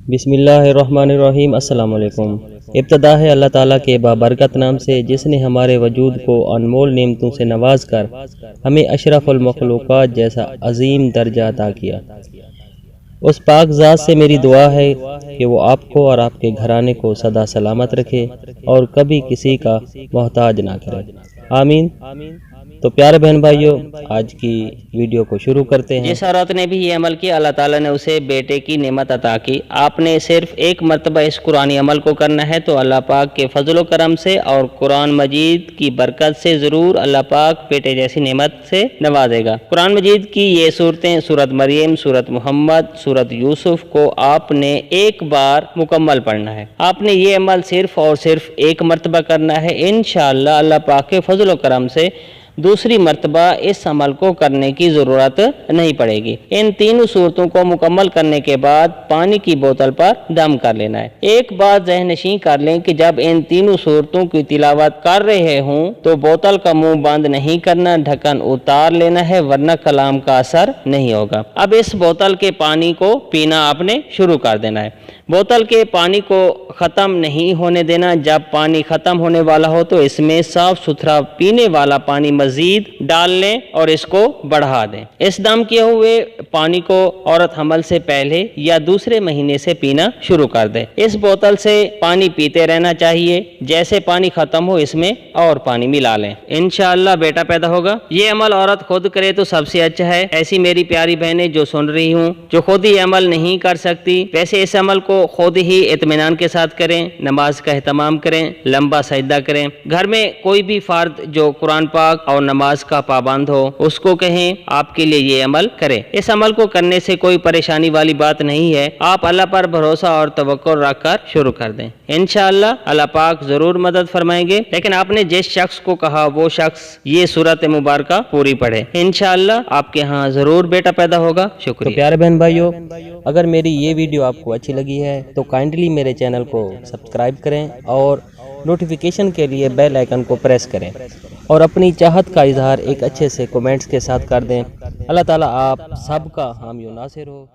بسم اللہ الرحمن الرحیم۔ السلام علیکم۔ ابتدا ہے اللہ تعالیٰ کے بابرکت نام سے جس نے ہمارے وجود کو انمول نعمتوں سے نواز کر ہمیں اشرف المخلوقات جیسا عظیم درجہ عطا کیا۔ اس پاک ذات سے میری دعا ہے کہ وہ آپ کو اور آپ کے گھرانے کو سدا سلامت رکھے اور کبھی کسی کا محتاج نہ کرے، آمین۔ تو پیارے بہن بھائیو، آج کی ویڈیو کو شروع کرتے ہیں۔ جس عورت نے بھی یہ عمل کیا، اللہ تعالیٰ نے اسے بیٹے کی نعمت عطا کی۔ آپ نے صرف ایک مرتبہ اس قرآنی عمل کو کرنا ہے تو اللہ پاک کے فضل و کرم سے اور قرآن مجید کی برکت سے ضرور اللہ پاک بیٹے جیسی نعمت سے نوازے گا۔ قرآن مجید کی یہ صورتیں، سورۃ مریم، سورۃ محمد، سورۃ یوسف کو آپ نے ایک بار مکمل پڑھنا ہے۔ آپ نے یہ عمل صرف اور صرف ایک مرتبہ کرنا ہے۔ انشاءاللہ اللہ پاک کے فضل و کرم سے دوسری مرتبہ اس عمل کو کرنے کی ضرورت نہیں پڑے گی۔ ان تینوں صورتوں کو مکمل کرنے کے بعد پانی کی بوتل پر دم کر لینا ہے۔ ایک بات ذہن نشین کر لیں کہ جب ان تینوں صورتوں کی تلاوت کر رہے ہوں تو بوتل کا منہ بند نہیں کرنا، ڈھکن اتار لینا ہے ورنہ کلام کا اثر نہیں ہوگا۔ اب اس بوتل کے پانی کو پینا آپ نے شروع کر دینا ہے۔ بوتل کے پانی کو ختم نہیں ہونے دینا۔ جب پانی ختم ہونے والا ہو تو اس میں صاف ستھرا پینے والا پانی مزید ڈال لیں اور اس کو بڑھا دیں۔ اس دم کیے ہوئے پانی کو عورت حمل سے پہلے یا دوسرے مہینے سے پینا شروع کر دے۔ اس بوتل سے پانی پیتے رہنا چاہیے، جیسے پانی ختم ہو اس میں اور پانی ملا لیں، انشاءاللہ بیٹا پیدا ہوگا۔ یہ عمل عورت خود کرے تو سب سے اچھا ہے۔ ایسی میری پیاری بہنیں جو سن رہی ہوں، جو خود ہی عمل نہیں کر سکتی، ویسے اس عمل کو خود ہی اطمینان کے ساتھ کریں، نماز کا اہتمام کریں، لمبا سجدہ کریں۔ گھر میں کوئی بھی فرد جو قرآن پاک اور نماز کا پابند ہو اس کو کہیں آپ کے لیے یہ عمل کرے۔ اس عمل کو کرنے سے کوئی پریشانی والی بات نہیں ہے۔ آپ اللہ پر بھروسہ اور توکل رکھ کر شروع کر دیں، انشاءاللہ اللہ پاک ضرور مدد فرمائیں گے۔ لیکن آپ نے جس شخص کو کہا وہ شخص یہ سورت مبارکہ پوری پڑھے، انشاءاللہ آپ کے ہاں ضرور بیٹا پیدا ہوگا۔ شکریہ۔ تو پیارے بہن بھائیو، اگر میری یہ ویڈیو آپ کو اچھی لگی ہے تو کائنڈلی میرے چینل کو سبسکرائب کریں اور نوٹیفیکیشن کے لیے بیل آئیکن کو پریس کریں اور اپنی چاہت کا اظہار ایک اچھے سے کومنٹس کے ساتھ کر دیں۔ اللہ تعالیٰ آپ سب کا حامی و ناصر ہو۔